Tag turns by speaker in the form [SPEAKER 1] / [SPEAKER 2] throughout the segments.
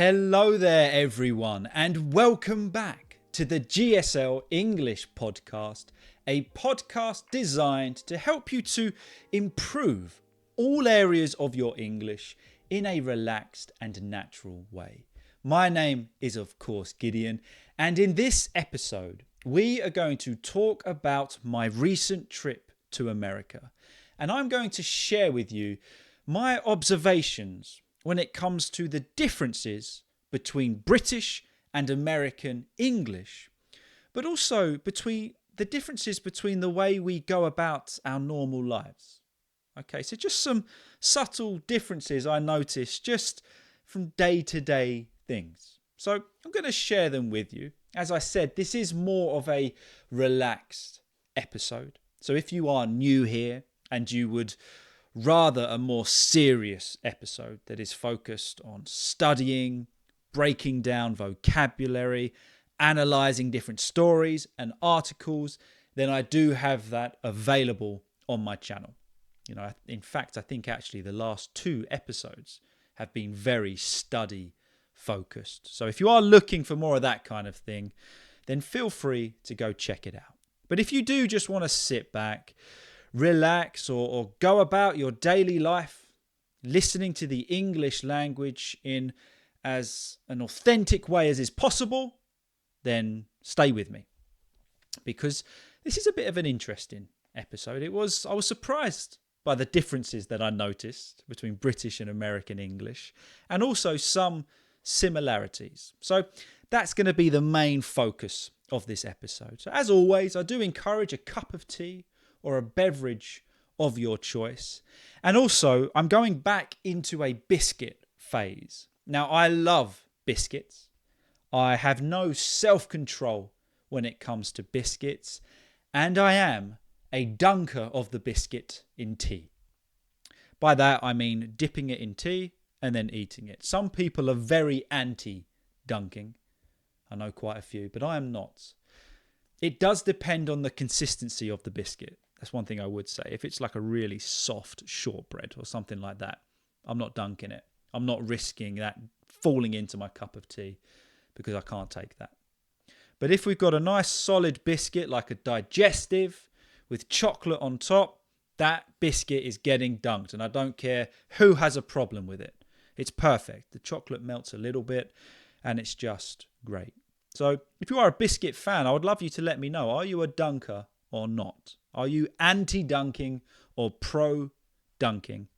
[SPEAKER 1] Hello there everyone and welcome back to the GSL-English Podcast, a podcast designed to help you to improve all areas of your English in a relaxed and natural way. My name is of course Gideon, and in this episode we are going to talk about my recent trip to America, and I'm going to share with you my observations when it comes to the differences between British and American English, but also between the differences between the way we go about our normal lives. Okay, so just some subtle differences I noticed just from day-to-day things. So I'm going to share them with you. As I said, this is more of a relaxed episode. So if you are new here and you would rather a more serious episode that is focused on studying, breaking down vocabulary, analysing different stories and articles, then I do have that available on my channel. In fact, I think actually the last 2 episodes have been very study focused. So if you are looking for more of that kind of thing, then feel free to go check it out. But if you do just want to sit back, relax or go about your daily life listening to the English language in as an authentic way as is possible, then stay with me, because this is a bit of an interesting episode. I was surprised by the differences that I noticed between British and American English, and also some similarities. So that's going to be the main focus of this episode. So as always, I do encourage a cup of tea or a beverage of your choice. And also, I'm going back into a biscuit phase. Now, I love biscuits. I have no self-control when it comes to biscuits. And I am a dunker of the biscuit in tea. By that, I mean dipping it in tea and then eating it. Some people are very anti-dunking. I know quite a few, but I am not. It does depend on the consistency of the biscuit. That's one thing I would say. If it's like a really soft shortbread or something like that, I'm not dunking it. I'm not risking that falling into my cup of tea because I can't take that. But if we've got a nice solid biscuit like a digestive with chocolate on top, that biscuit is getting dunked, and I don't care who has a problem with it. It's perfect. The chocolate melts a little bit and it's just great. So if you are a biscuit fan, I would love you to let me know. Are you a dunker or not? Are you anti-dunking or pro-dunking?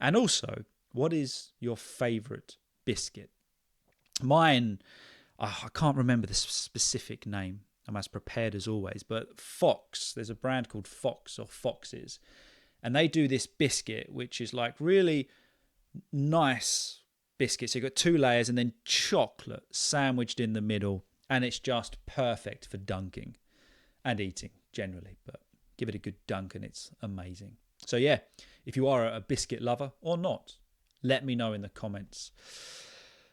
[SPEAKER 1] And also, what is your favourite biscuit? Mine, I can't remember the specific name. I'm as prepared as always. But Fox, there's a brand called Fox or Foxes. And they do this biscuit, which is like really nice biscuit. So you've got 2 layers and then chocolate sandwiched in the middle. And it's just perfect for dunking and eating generally. But give it a good dunk and it's amazing. So yeah, if you are a biscuit lover or not, let me know in the comments.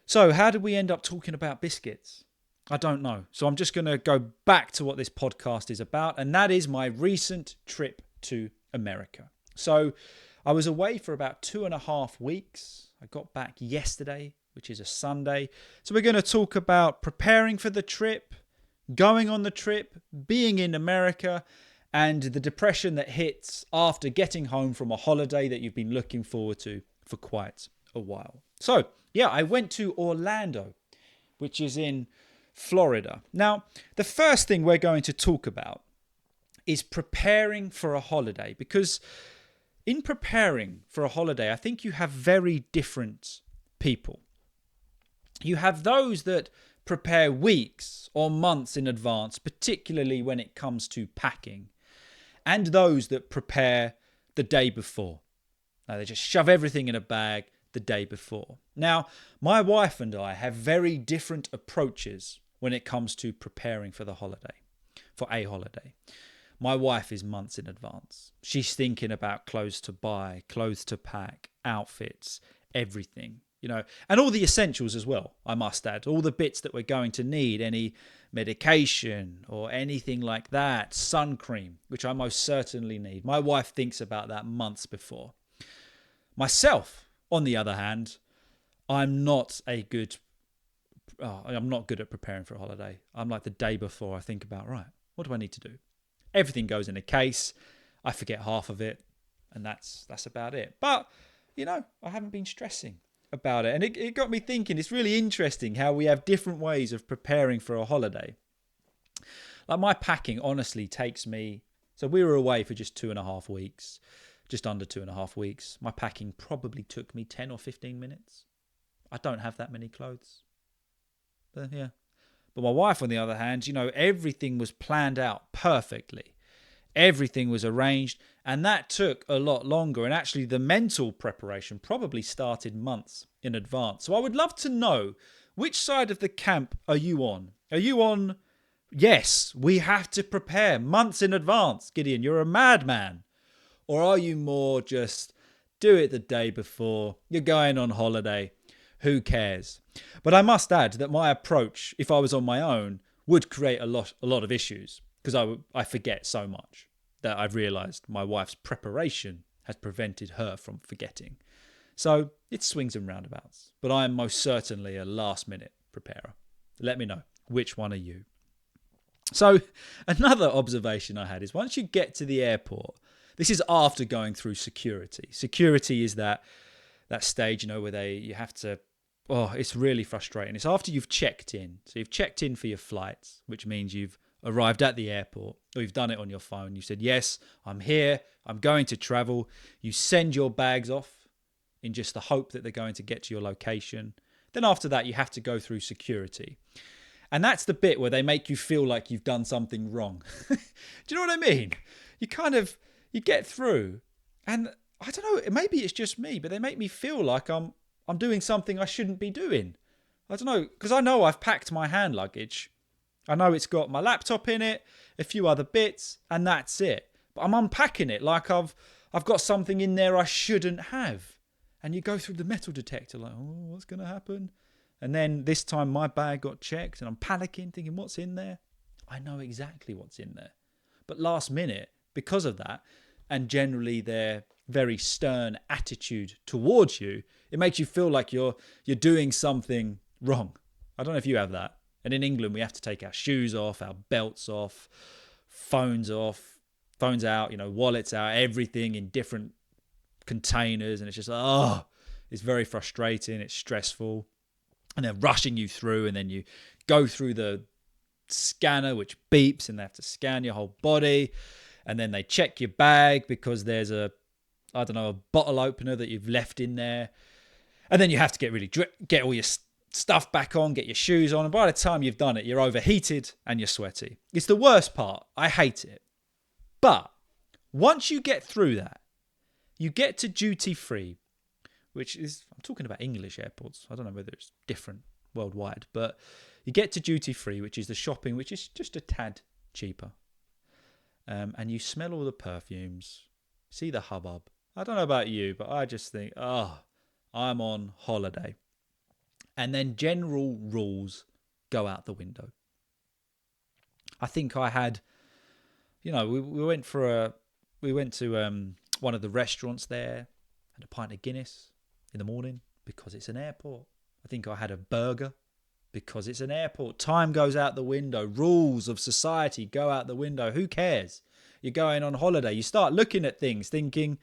[SPEAKER 1] So how did we end up talking about biscuits? I don't know. So I'm just going to go back to what this podcast is about, and that is my recent trip to America. So I was away for about 2.5 weeks. I got back yesterday, which is a Sunday. So we're going to talk about preparing for the trip, going on the trip, being in America, and the depression that hits after getting home from a holiday that you've been looking forward to for quite a while. So, yeah, I went to Orlando, which is in Florida. Now, the first thing we're going to talk about is preparing for a holiday, because in preparing for a holiday, I think you have very different people. You have those that prepare weeks or months in advance, particularly when it comes to packing, and those that prepare the day before. Now, they just shove everything in a bag the day before. Now, my wife and I have very different approaches when it comes to preparing for a holiday. My wife is months in advance. She's thinking about clothes to buy, clothes to pack, outfits, everything. And all the essentials as well, I must add. All the bits that we're going to need, any medication or anything like that, sun cream, which I most certainly need. My wife thinks about that months before. Myself, on the other hand, I'm not a good I'm not good at preparing for a holiday. I'm like the day before I think about, right, what do I need to do? Everything goes in a case. I forget half of it, and that's about it. But, I haven't been stressing about it. And it got me thinking, it's really interesting how we have different ways of preparing for a holiday. Like my packing honestly takes me, so we were away for just 2.5 weeks, just under 2.5 weeks. My packing probably took me 10 or 15 minutes. I don't have that many clothes. But yeah. But my wife, on the other hand, everything was planned out perfectly. Everything was arranged, and that took a lot longer. And actually, the mental preparation probably started months in advance. So I would love to know, which side of the camp are you on? Are you on, yes, we have to prepare months in advance, Gideon, you're a madman? Or are you more just do it the day before, you're going on holiday, who cares? But I must add that my approach, if I was on my own, would create a lot of issues, because I forget so much that I've realised my wife's preparation has prevented her from forgetting. So it swings and roundabouts. But I am most certainly a last-minute preparer. Let me know, which one are you? So another observation I had is once you get to the airport, this is after going through security. Security is that stage, where you have to, it's really frustrating. It's after you've checked in. So you've checked in for your flights, which means you've arrived at the airport, or you've done it on your phone. You said, yes, I'm here, I'm going to travel. You send your bags off in just the hope that they're going to get to your location. Then after that, you have to go through security. And that's the bit where they make you feel like you've done something wrong. Do you know what I mean? You get through, and I don't know, maybe it's just me, but they make me feel like I'm doing something I shouldn't be doing. I don't know, because I know I've packed my hand luggage. I know it's got my laptop in it, a few other bits, and that's it. But I'm unpacking it like I've got something in there I shouldn't have. And you go through the metal detector like, what's going to happen? And then this time my bag got checked and I'm panicking, thinking, what's in there? I know exactly what's in there. But last minute, because of that, and generally their very stern attitude towards you, it makes you feel like you're doing something wrong. I don't know if you have that. And in England, we have to take our shoes off, our belts off, phones out, wallets out, everything in different containers. And it's just, it's very frustrating. It's stressful. And they're rushing you through, and then you go through the scanner, which beeps, and they have to scan your whole body. And then they check your bag because there's a bottle opener that you've left in there. And then you have to get all your stuff back on, get your shoes on. And by the time you've done it, you're overheated and you're sweaty. It's the worst part. I hate it. But once you get through that, you get to duty free, which is, I'm talking about English airports. I don't know whether it's different worldwide, but you get to duty free, which is the shopping, which is just a tad cheaper. And you smell all the perfumes, see the hubbub. I don't know about you, but I just think, I'm on holiday. And then general rules go out the window. I think I had, we went to one of the restaurants there, had a pint of Guinness in the morning because it's an airport. I think I had a burger because it's an airport. Time goes out the window. Rules of society go out the window. Who cares? You're going on holiday. You start looking at things thinking,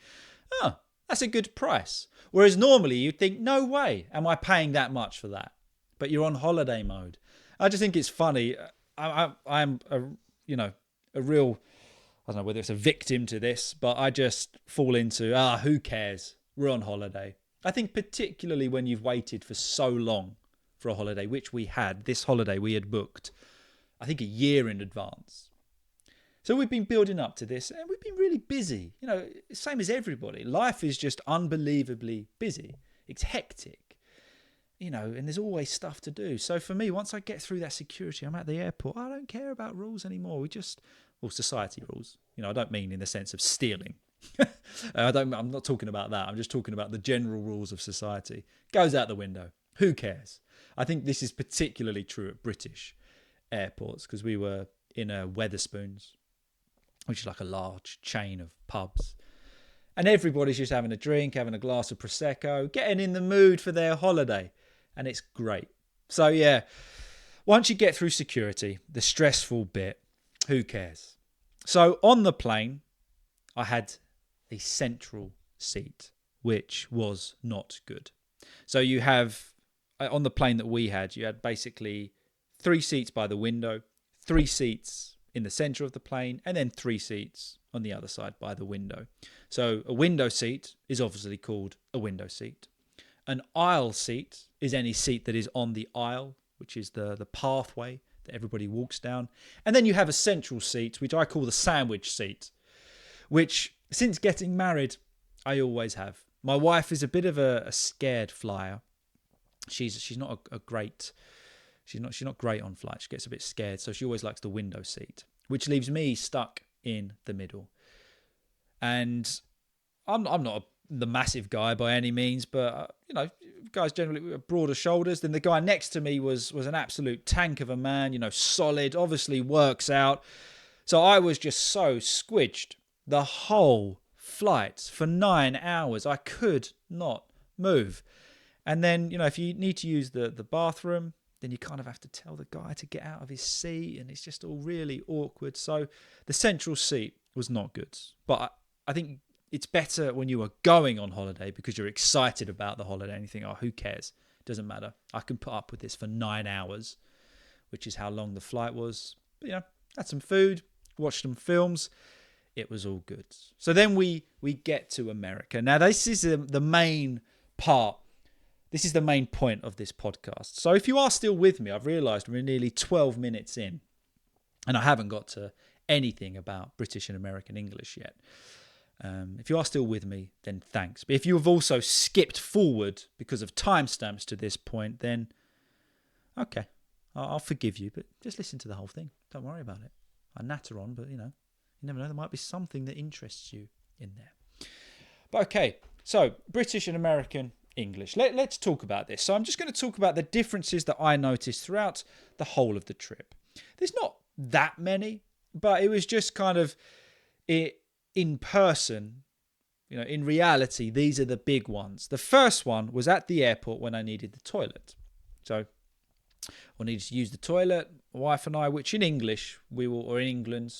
[SPEAKER 1] that's a good price. Whereas normally you'd think, no way am I paying that much for that. But you're on holiday mode. I just think it's funny. I'm a real, I don't know whether it's a victim to this, but I just fall into, who cares? We're on holiday. I think particularly when you've waited for so long for a holiday, which we had. This holiday we had booked, I think, a year in advance. So we've been building up to this, and we've been really busy. Same as everybody. Life is just unbelievably busy. It's hectic. And there's always stuff to do. So for me, once I get through that security, I'm at the airport. I don't care about rules anymore. Society rules. I don't mean in the sense of stealing. I'm not talking about that. I'm just talking about the general rules of society. Goes out the window. Who cares? I think this is particularly true at British airports because we were in a Wetherspoons, which is like a large chain of pubs. And everybody's just having a drink, having a glass of Prosecco, getting in the mood for their holiday. And it's great. So yeah, once you get through security, the stressful bit, who cares? So on the plane, I had a central seat, which was not good. So you have, on the plane that we had, you had basically 3 seats by the window, 3 seats in the center of the plane, and then 3 seats on the other side by the window. So a window seat is obviously called a window seat. An aisle seat is any seat that is on the aisle, which is the pathway that everybody walks down. And then you have a central seat, which I call the sandwich seat, which since getting married, I always have. My wife is a bit of a scared flyer. She's not a great, she's not great on flights. She gets a bit scared, so she always likes the window seat, which leaves me stuck in the middle. And I'm not the massive guy by any means, but guys generally with broader shoulders. Then the guy next to me was an absolute tank of a man, solid, obviously works out. So I was just so squidged the whole flight for 9 hours. I could not move. And then, if you need to use the bathroom, then you kind of have to tell the guy to get out of his seat, and it's just all really awkward. So the central seat was not good. But I think it's better when you are going on holiday because you're excited about the holiday and you think, oh, who cares? Doesn't matter. I can put up with this for 9 hours, which is how long the flight was. But, had some food, watched some films. It was all good. So then we get to America. Now, this is the main part. This is the main point of this podcast. So if you are still with me, I've realised we're nearly 12 minutes in and I haven't got to anything about British and American English yet. If you are still with me, then thanks. But if you have also skipped forward because of timestamps to this point, then okay, I'll forgive you. But just listen to the whole thing. Don't worry about it. I natter on, but you never know. There might be something that interests you in there. But okay, so British and American English. Let's talk about this. So I'm just going to talk about the differences that I noticed throughout the whole of the trip. There's not that many, but it was just kind of in person, in reality, these are the big ones. The first one was at the airport when I needed the toilet. So I needed to use the toilet, my wife and I, which in English, in England,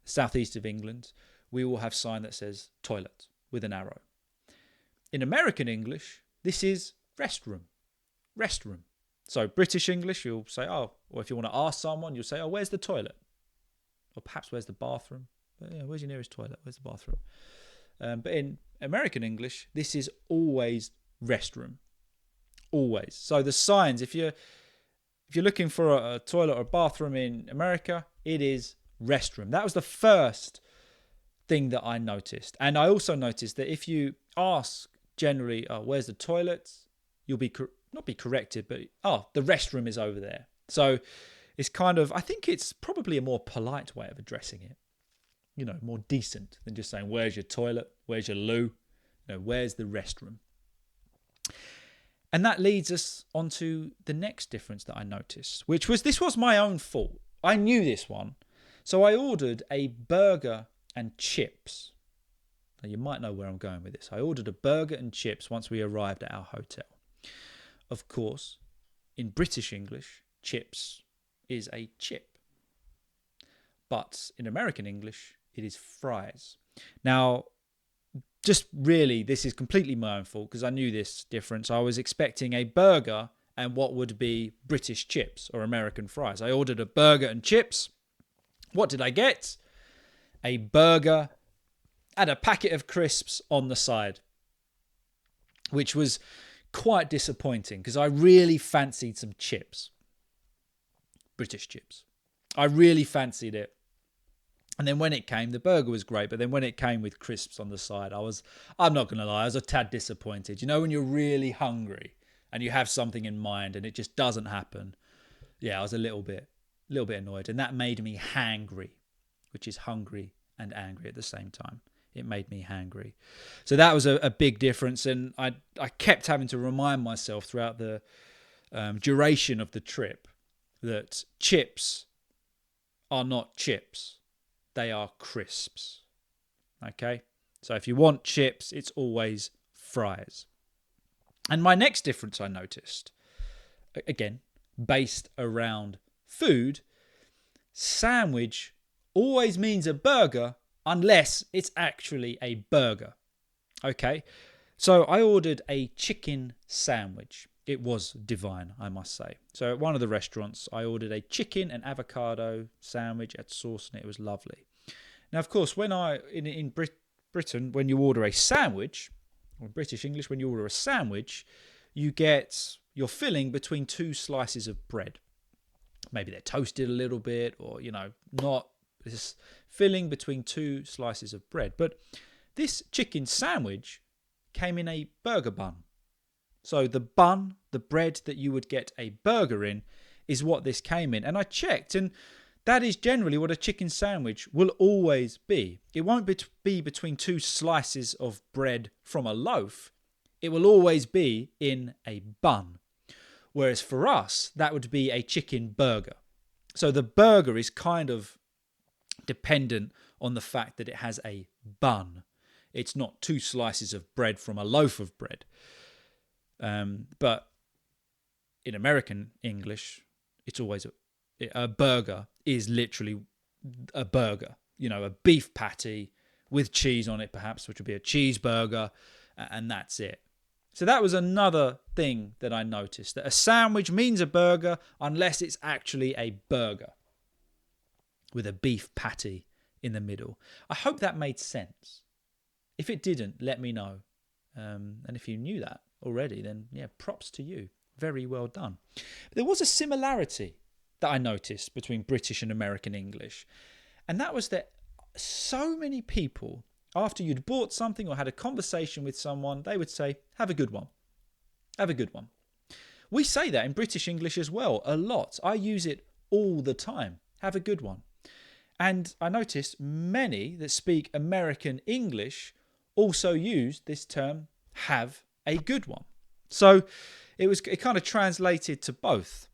[SPEAKER 1] southeast of England, we will have sign that says toilet with an arrow. In American English, this is restroom. Restroom. So British English, you'll say, or if you want to ask someone, you'll say, where's the toilet? Or perhaps where's the bathroom? But, where's your nearest toilet? Where's the bathroom? But in American English, this is always restroom. Always. So the signs, if you're looking for a toilet or a bathroom in America, it is restroom. That was the first thing that I noticed. And I also noticed that if you ask generally, where's the toilet? You'll be not be corrected, but the restroom is over there. So it's kind of, I think it's probably a more polite way of addressing it. More decent than just saying, where's your toilet? Where's your loo? Where's the restroom? And that leads us on to the next difference that I noticed, this was my own fault. I knew this one. So I ordered a burger and chips. Now you might know where I'm going with this. I ordered a burger and chips once we arrived at our hotel. Of course, in British English, chips is a chip. But in American English, it is fries. Now, just really, this is completely my own fault because I knew this difference. I was expecting a burger and what would be British chips or American fries. I ordered a burger and chips. What did I get? A burger and a packet of crisps on the side, which was quite disappointing because I really fancied some chips. British chips. I really fancied it. And then when it came, the burger was great, but then when it came with crisps on the side, I'm not going to lie, I was a tad disappointed. When you're really hungry and you have something in mind and it just doesn't happen. Yeah, I was a little bit annoyed, and that made me hangry, which is hungry and angry at the same time. It made me hangry. So that was a big difference, and I kept having to remind myself throughout the duration of the trip that chips are not chips. They are crisps. Okay? So if you want chips, it's always fries. And my next difference I noticed again, based around food, sandwich always means a burger unless it's actually a burger. Okay, so I ordered a chicken sandwich. It was divine, I must say. So at one of the restaurants, I ordered a chicken and avocado sandwich, had sauce in it. It was lovely. Now, of course, when in Britain, when you order a sandwich, or British English, when you order a sandwich, you get your filling between two slices of bread. Maybe they're toasted a little bit, or, not this filling between two slices of bread. But this chicken sandwich came in a burger bun. So the bun, the bread that you would get a burger in, is what this came in. And I checked, and that is generally what a chicken sandwich will always be. It won't be between two slices of bread from a loaf. It will always be in a bun. Whereas for us, that would be a chicken burger. So the burger is kind of dependent on the fact that it has a bun. It's not two slices of bread from a loaf of bread. But in American English, it's always a burger is literally a burger. A beef patty with cheese on it, perhaps, which would be a cheeseburger, and that's it. So that was another thing that I noticed, that a sandwich means a burger unless it's actually a burger with a beef patty in the middle. I hope that made sense. If it didn't, let me know. And if you knew that already, then props to you. Very well done. But there was a similarity that I noticed between British and American English. And that was that so many people, after you'd bought something or had a conversation with someone, they would say, have a good one. Have a good one. We say that in British English as well, a lot. I use it all the time. Have a good one. And I noticed many that speak American English also use this term, have a good one. So it kind of translated to both.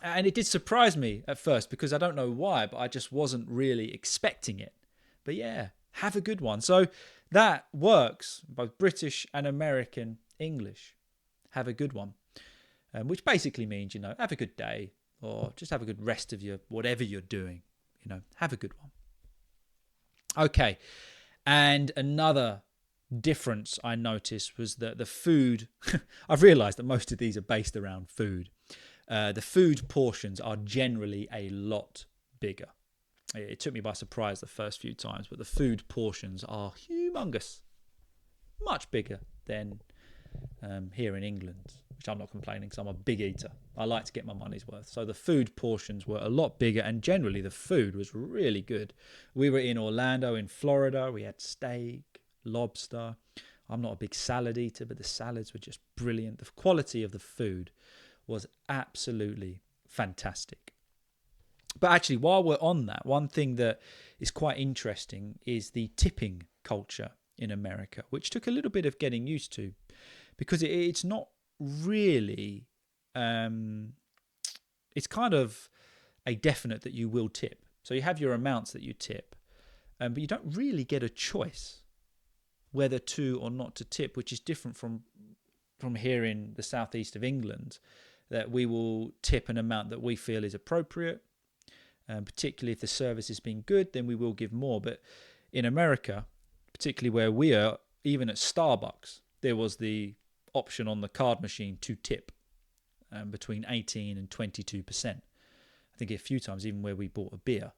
[SPEAKER 1] And it did surprise me at first because I don't know why, but I just wasn't really expecting it. But have a good one. So that works, both British and American English. Have a good one. Which basically means, have a good day or just have a good rest of your whatever you're doing. Have a good one. Okay. And another difference I noticed was that the food, I've realised that most of these are based around food. The food portions are generally a lot bigger. It took me by surprise the first few times, but the food portions are humongous. Much bigger than here in England, which I'm not complaining because I'm a big eater. I like to get my money's worth. So the food portions were a lot bigger, and generally the food was really good. We were in Orlando in Florida. We had steak, lobster. I'm not a big salad eater, but the salads were just brilliant. The quality of the food was absolutely fantastic. But actually, while we're on that, one thing that is quite interesting is the tipping culture in America, which took a little bit of getting used to, because it's not really, it's kind of a definite that you will tip. So you have your amounts that you tip, but you don't really get a choice whether to or not to tip, which is different from here in the southeast of England, that we will tip an amount that we feel is appropriate. Particularly if the service has been good, then we will give more. But in America, particularly where we are, even at Starbucks, there was the option on the card machine to tip between 18 and 22%. I think a few times, even where we bought a beer,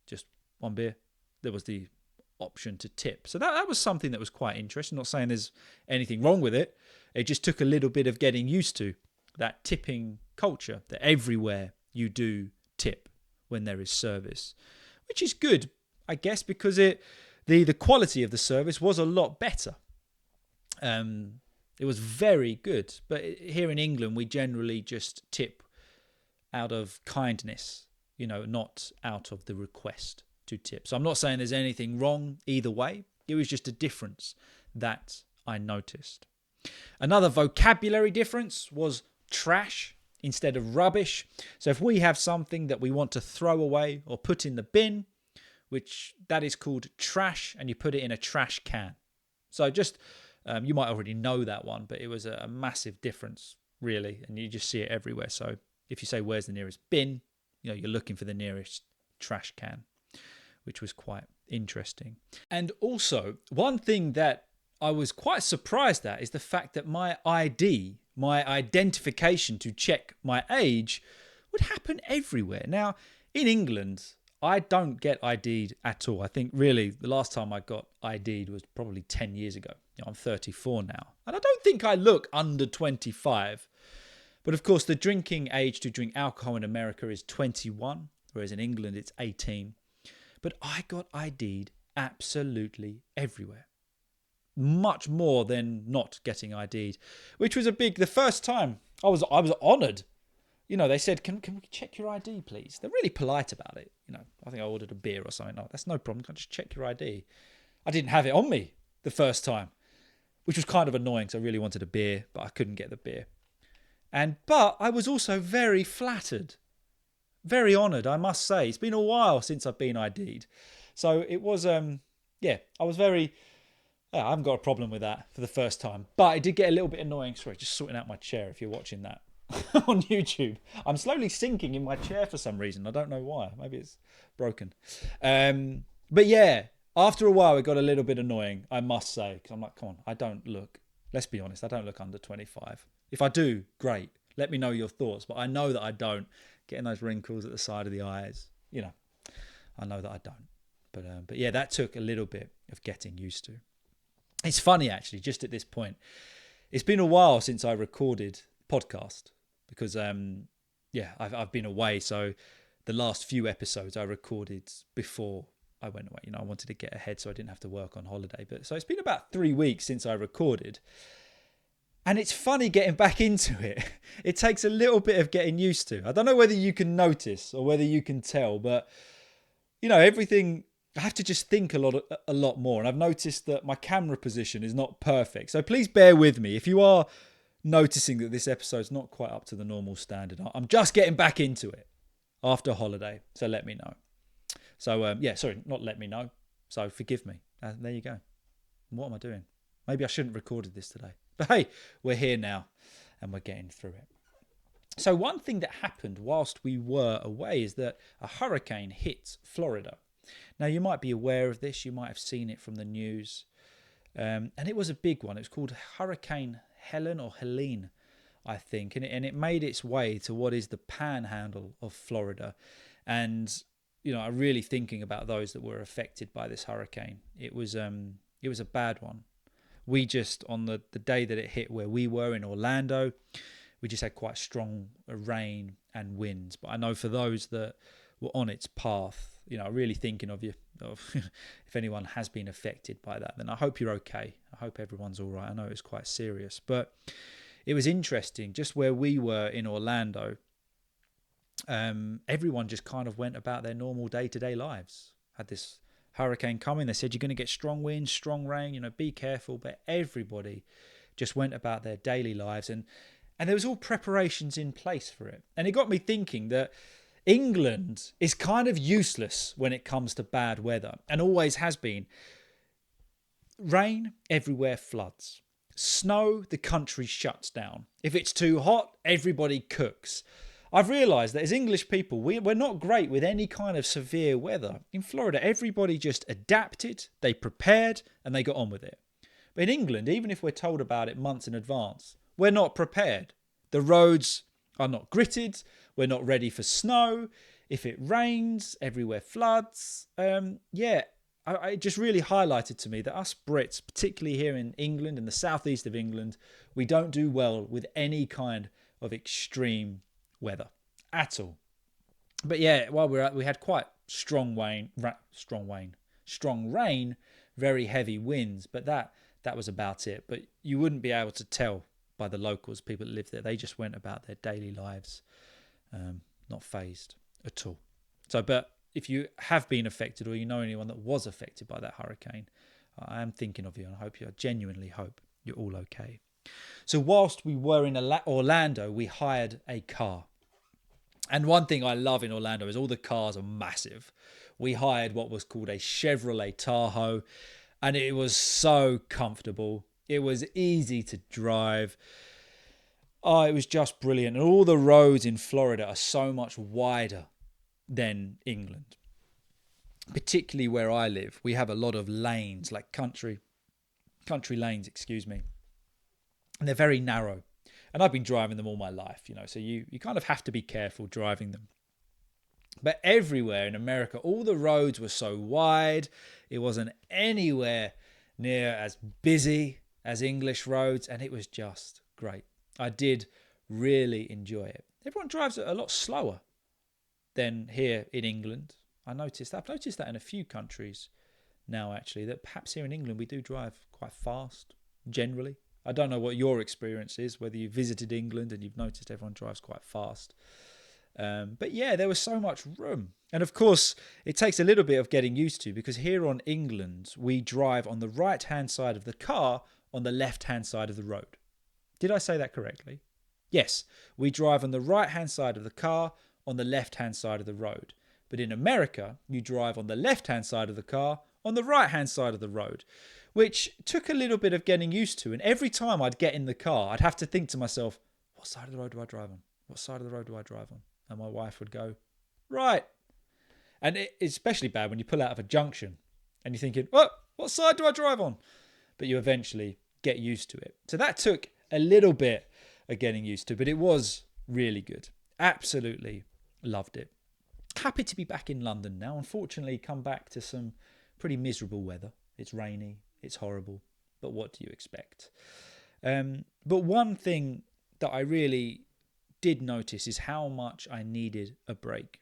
[SPEAKER 1] just one beer, there was the option to tip. So that was something that was quite interesting. Not saying there's anything wrong with it. It just took a little bit of getting used to that tipping culture, that everywhere you do tip when there is service, which is good, I guess, because the quality of the service was a lot better. It was very good. But here in England, we generally just tip out of kindness, not out of the request to tip. So I'm not saying there's anything wrong either way. It was just a difference that I noticed. Another vocabulary difference was trash instead of rubbish. So if we have something that we want to throw away or put in the bin, which that is called trash, and you put it in a trash can. So just, you might already know that one, but it was a massive difference really, and you just see it everywhere. So if you say, where's the nearest bin, you're looking for the nearest trash can, which was quite interesting. And also, one thing that I was quite surprised at is the fact that my ID, my identification to check my age, would happen everywhere. Now, in England, I don't get ID'd at all. I think really the last time I got ID'd was probably 10 years ago. I'm 34 now. And I don't think I look under 25. But of course, the drinking age to drink alcohol in America is 21, whereas in England it's 18. But I got ID'd absolutely everywhere. Much more than not getting ID'd, which was the first time I was honoured. They said, can we check your ID, please? They're really polite about it. I think I ordered a beer or something. No, that's no problem. Can I just check your ID? I didn't have it on me the first time, which was kind of annoying because I really wanted a beer, but I couldn't get the beer. But I was also very flattered, very honoured, I must say. It's been a while since I've been ID'd. So it was, I was very... I haven't got a problem with that for the first time. But it did get a little bit annoying. Sorry, just sorting out my chair if you're watching that on YouTube. I'm slowly sinking in my chair for some reason. I don't know why. Maybe it's broken. But yeah, after a while, it got a little bit annoying, I must say. Because I'm like, come on, I don't look... Let's be honest, I don't look under 25. If I do, great. Let me know your thoughts. But I know that I don't. Getting those wrinkles at the side of the eyes. I know that I don't. But yeah, that took a little bit of getting used to. It's funny, actually, just at this point. It's been a while since I recorded podcast because, I've been away. So the last few episodes I recorded before I went away. I wanted to get ahead so I didn't have to work on holiday. So it's been about 3 weeks since I recorded. And it's funny getting back into it. It takes a little bit of getting used to. I don't know whether you can notice or whether you can tell, but, everything... I have to just think a lot more. And I've noticed that my camera position is not perfect. So please bear with me. If you are noticing that this episode's not quite up to the normal standard, I'm just getting back into it after holiday. So let me know. So, not let me know. So forgive me. There you go. What am I doing? Maybe I shouldn't have recorded this today. But hey, we're here now and we're getting through it. So one thing that happened whilst we were away is that a hurricane hit Florida. Now, you might be aware of this. You might have seen it from the news. And it was a big one. It was called Hurricane Helene, I think. And it made its way to what is the panhandle of Florida. And, I'm really thinking about those that were affected by this hurricane. It was a bad one. We just, on the day that it hit where we were in Orlando, we just had quite strong rain and winds. But I know for those that were on its path, really thinking of you, if anyone has been affected by that, then I hope you're okay. I hope everyone's all right. I know it's quite serious, but it was interesting just where we were in Orlando. Everyone just kind of went about their normal day-to-day lives. Had this hurricane coming. They said, you're going to get strong winds, strong rain, be careful. But everybody just went about their daily lives. And there was all preparations in place for it. And it got me thinking that England is kind of useless when it comes to bad weather and always has been. Rain, everywhere floods. Snow, the country shuts down. If it's too hot, everybody cooks. I've realised that as English people, we're not great with any kind of severe weather. In Florida, everybody just adapted, they prepared, and they got on with it. But in England, even if we're told about it months in advance, we're not prepared. The roads are not gritted. We're not ready for snow. If it rains, everywhere floods. It just really highlighted to me that us Brits, particularly here in England, in the southeast of England, we don't do well with any kind of extreme weather at all. But yeah, while we had quite strong rain, very heavy winds, but that was about it. But you wouldn't be able to tell by the locals, people that live there. They just went about their daily lives. Not phased at all. So, but if you have been affected or you know anyone that was affected by that hurricane, I am thinking of you and I genuinely hope you're all okay. So whilst we were in Orlando, we hired a car. And one thing I love in Orlando is all the cars are massive. We hired what was called a Chevrolet Tahoe, and it was so comfortable. It was easy to drive. Oh, it was just brilliant. And all the roads in Florida are so much wider than England. Particularly where I live, we have a lot of lanes, like country lanes, excuse me. And they're very narrow. And I've been driving them all my life, so you kind of have to be careful driving them. But everywhere in America, all the roads were so wide. It wasn't anywhere near as busy as English roads. And it was just great. I did really enjoy it. Everyone drives a lot slower than here in England. I've noticed that in a few countries now, actually, that perhaps here in England we do drive quite fast, generally. I don't know what your experience is, whether you visited England and you've noticed everyone drives quite fast. But yeah, there was so much room. And of course, it takes a little bit of getting used to, because here on England, we drive on the right-hand side of the car on the left-hand side of the road. Did I say that correctly? Yes, we drive on the right-hand side of the car on the left-hand side of the road. But in America, you drive on the left-hand side of the car on the right-hand side of the road, which took a little bit of getting used to. And every time I'd get in the car, I'd have to think to myself, what side of the road do I drive on? What side of the road do I drive on? And my wife would go, right. And it's especially bad when you pull out of a junction and you're thinking, what side do I drive on? But you eventually get used to it. So that took a little bit of getting used to, but it was really good. Absolutely loved it. Happy to be back in London now. Unfortunately, come back to some pretty miserable weather. It's rainy, it's horrible, but what do you expect? But one thing that I really did notice is how much I needed a break.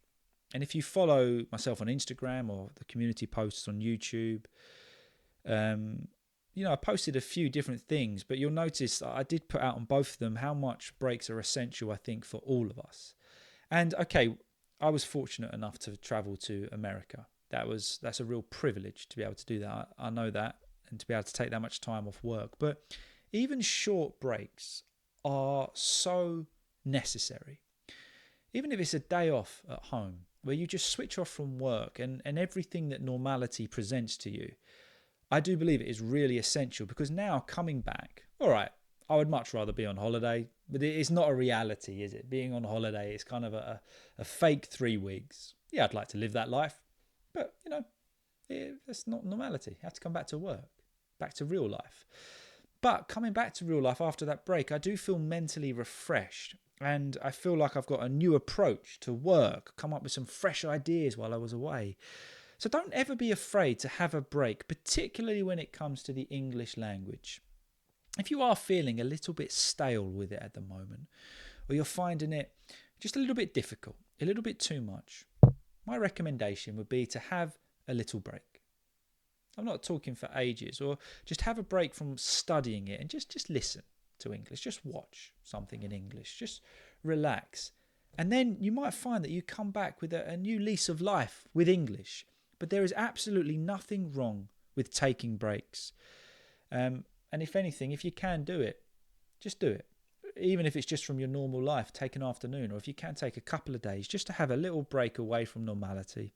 [SPEAKER 1] And if you follow myself on Instagram or the community posts on YouTube, I posted a few different things, but you'll notice I did put out on both of them how much breaks are essential, I think, for all of us. And okay, I was fortunate enough to travel to America. That's a real privilege to be able to do that. I know that, and to be able to take that much time off work. But even short breaks are so necessary. Even if it's a day off at home, where you just switch off from work and everything that normality presents to you, I do believe it is really essential, because now coming back, all right, I would much rather be on holiday, but it's not a reality, is it? Being on holiday is kind of a fake 3 weeks. Yeah, I'd like to live that life, but that's not normality. You have to come back to work, back to real life. But coming back to real life after that break, I do feel mentally refreshed, and I feel like I've got a new approach to work, come up with some fresh ideas while I was away. So don't ever be afraid to have a break, particularly when it comes to the English language. If you are feeling a little bit stale with it at the moment, or you're finding it just a little bit difficult, a little bit too much, my recommendation would be to have a little break. I'm not talking for ages, or just have a break from studying it and just listen to English. Just watch something in English. Just relax. And then you might find that you come back with a new lease of life with English. But there is absolutely nothing wrong with taking breaks. And if anything, if you can do it, just do it. Even if it's just from your normal life, take an afternoon, or if you can take a couple of days just to have a little break away from normality.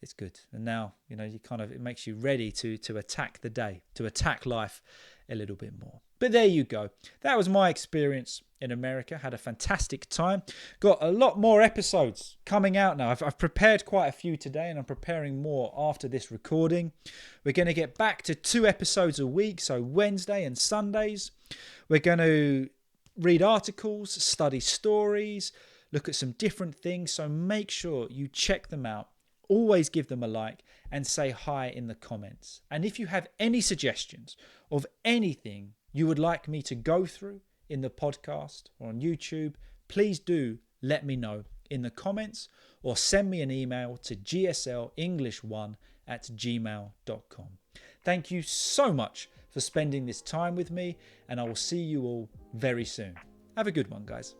[SPEAKER 1] It's good. And now, it makes you ready to attack the day, to attack life a little bit more. But there you go. That was my experience in America. Had a fantastic time. Got a lot more episodes coming out now. I've prepared quite a few today, and I'm preparing more after this recording. We're going to get back to 2 episodes a week, so Wednesday and Sundays. We're going to read articles, study stories, look at some different things. So make sure you check them out. Always give them a like and say hi in the comments. And if you have any suggestions of anything you would like me to go through in the podcast or on YouTube, please do let me know in the comments, or send me an email to GSL-English1@gmail.com. Thank you so much for spending this time with me, and I will see you all very soon. Have a good one, guys.